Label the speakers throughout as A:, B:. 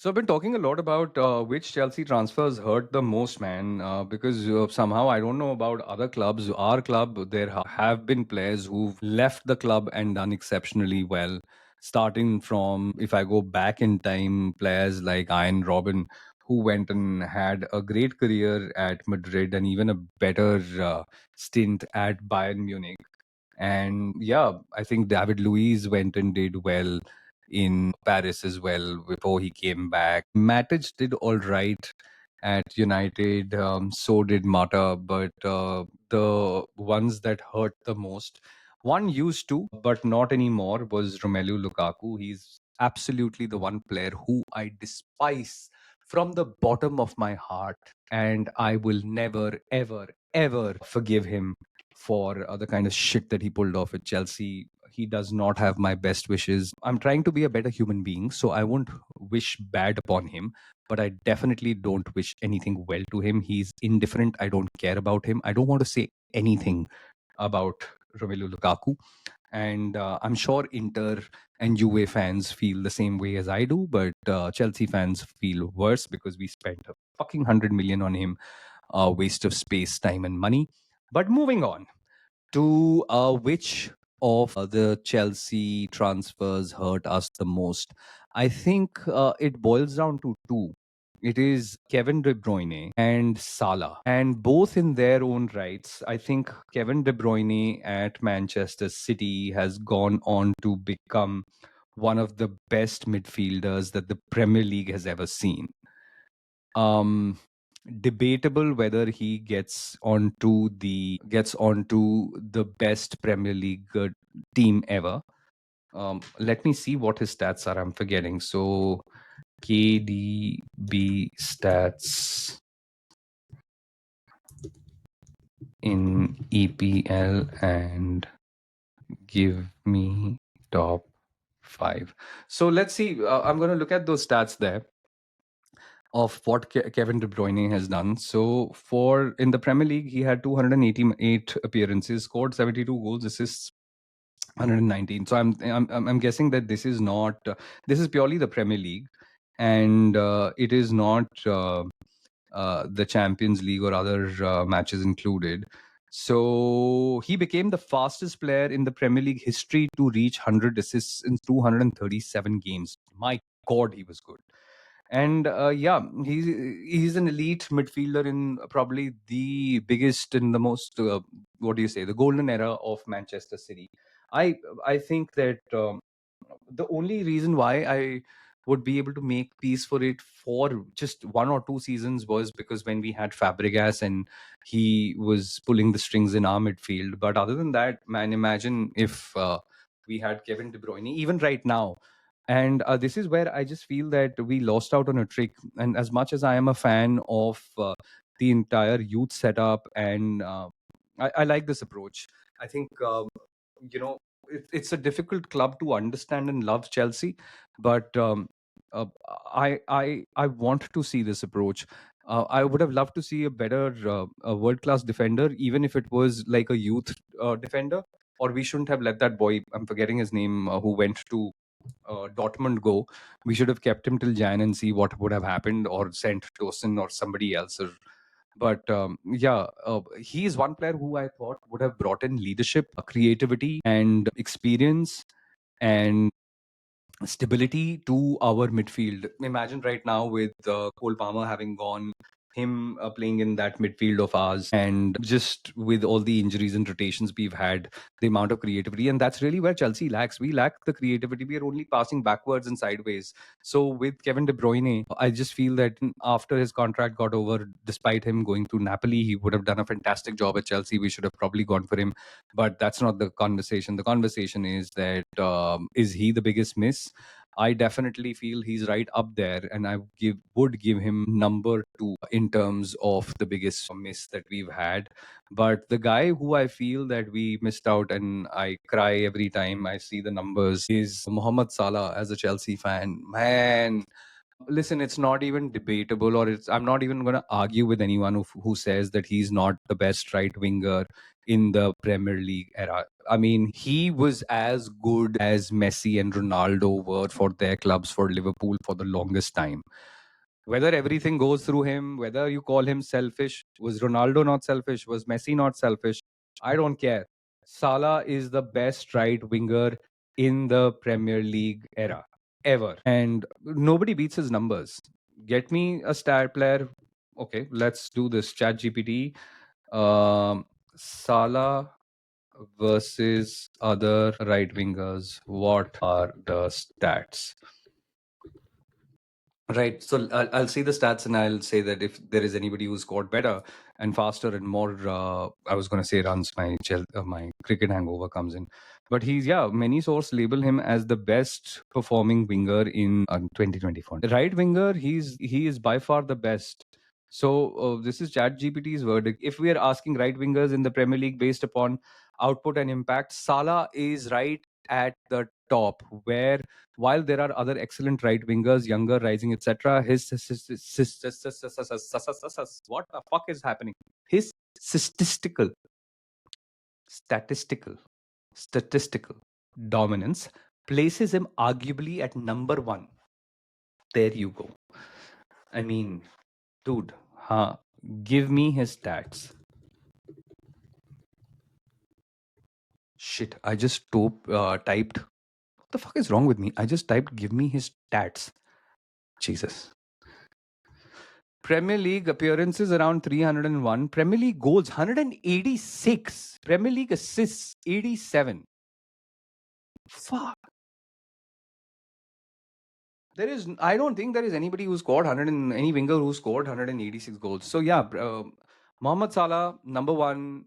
A: So I've been talking a lot about which Chelsea transfers hurt the most, man. Because somehow I don't know about other clubs. Our club, there have been players who've left the club and done exceptionally well. Starting from, if I go back in time, players like Ian Robin, who went and had a great career at Madrid and even a better stint at Bayern Munich. And yeah, I think David Luiz went and did well in Paris as well before he came back. Matic did all right at United. So did Mata, but the ones that hurt the most, one used to, but not anymore, was Romelu Lukaku. He's absolutely the one player who I despise from the bottom of my heart, and I will never, ever, ever forgive him for the kind of shit that he pulled off at Chelsea. He does not have my best wishes. I'm trying to be a better human being, so I won't wish bad upon him, but I definitely don't wish anything well to him. He's indifferent. I don't care about him. I don't want to say anything about Romelu Lukaku. And I'm sure Inter and Juve fans feel the same way as I do, but Chelsea fans feel worse because we spent a fucking 100 million on him. A waste of space, time, and money. But moving on to which of the Chelsea transfers hurt us the most? I think it boils down to two. It is Kevin De Bruyne and Salah. And both in their own rights, I think Kevin De Bruyne at Manchester City has gone on to become one of the best midfielders that the Premier League has ever seen. Um, Debatable whether he gets onto the best Premier League team ever. Let me see what his stats are. I'm forgetting. So KDB stats in EPL and give me top 5. So let's see. I'm going to look at those stats there of what Kevin De Bruyne has done. So for in the Premier League, he had 288 appearances, scored 72 goals, assists 119. So I'm guessing that this is not this is purely the Premier League, and it is not the Champions League or other matches included. So he became the fastest player in the Premier League history to reach 100 assists in 237 games. My God, he was good. And yeah, he's an elite midfielder in probably the biggest and the most what do you say, the golden era of Manchester City. I I think that the only reason why I would be able to make peace for it for just one or two seasons was because when we had Fabregas and he was pulling the strings in our midfield. But other than that, man, imagine if we had Kevin De Bruyne even right now. And this is where I just feel that we lost out on a trick. And as much as I am a fan of the entire youth setup, and I like this approach. I think you know it's a difficult club to understand and love, Chelsea, but uh, I want to see this approach. I would have loved to see a better a world class defender, even if it was like a youth defender. Or we shouldn't have let that boy, I'm forgetting his name, who went to Dortmund go. We should have kept him till Jan and see what would have happened, or sent Tosin or somebody else. But yeah, he is one player who I thought would have brought in leadership, creativity, and experience, and stability to our midfield. Imagine right now with Cole Palmer having gone, him playing in that midfield of ours, and just with all the injuries and rotations we've had, the amount of creativity, and that's really where Chelsea lacks. We lack the creativity. We are only passing backwards and sideways. So with Kevin De Bruyne, I just feel that after his contract got over, despite him going to Napoli, he would have done a fantastic job at Chelsea. We should have probably gone for him, but that's not the conversation. The conversation is that is he the biggest miss? I definitely feel he's right up there, and I would give him number two in terms of the biggest miss that we've had. But the guy who I feel that we missed out, and I cry every time I see the numbers, is Mohamed Salah. As a Chelsea fan, man, Listen, it's not even debatable, or I'm not even going to argue with anyone who says that he's not the best right winger in the Premier League era. I mean, he was as good as Messi and Ronaldo were for their clubs, for Liverpool, for the longest time. Whether everything goes through him, whether you call him selfish, was Ronaldo not selfish? Was Messi not selfish? I don't care. Salah is the best right winger in the Premier League era ever. And nobody beats his numbers. Get me a star player. Okay, let's do this. Chat GPT. Salah versus other right wingers. What are the stats? Right. So I'll see the stats and I'll say that if there is anybody who scored better and faster and more, I was going to say runs, my cricket hangover comes in. But many sources label him as the best performing winger in 2024. Right winger, he is by far the best. So this is ChatGPT's verdict. If we are asking right wingers in the Premier League based upon output and impact, Salah is right at the top, where while there are other excellent right wingers, younger, rising, etc., what the fuck is happening? His statistical dominance places him arguably at number one. There you go. I mean, dude, give me his stats. Shit, I just typed. What the fuck is wrong with me? I just typed, give me his stats. Jesus. Premier League appearances around 301. Premier League goals 186. Premier League assists 87. Fuck. I don't think there is anybody who scored any winger who scored 186 goals. So yeah, Mohamed Salah, number one,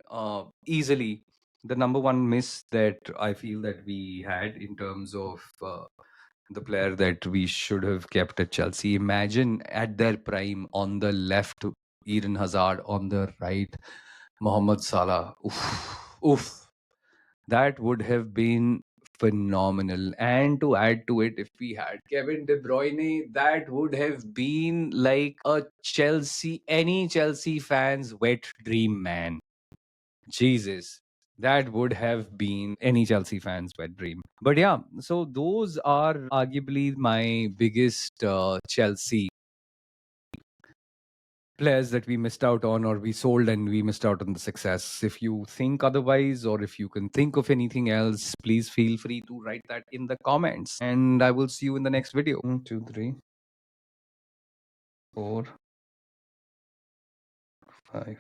A: easily the number one miss that I feel that we had in terms of the player that we should have kept at Chelsea. Imagine at their prime, on the left, Eden Hazard, on the right, Mohamed Salah. Oof, oof. That would have been phenomenal. And to add to it, if we had Kevin De Bruyne, that would have been like any Chelsea fan's wet dream, man. Jesus. That would have been any Chelsea fan's wet dream. But yeah, so those are arguably my biggest Chelsea players that we missed out on, or we sold and we missed out on the success. If you think otherwise, or if you can think of anything else, please feel free to write that in the comments. And I will see you in the next video. 1, 2, 3, 4, 5.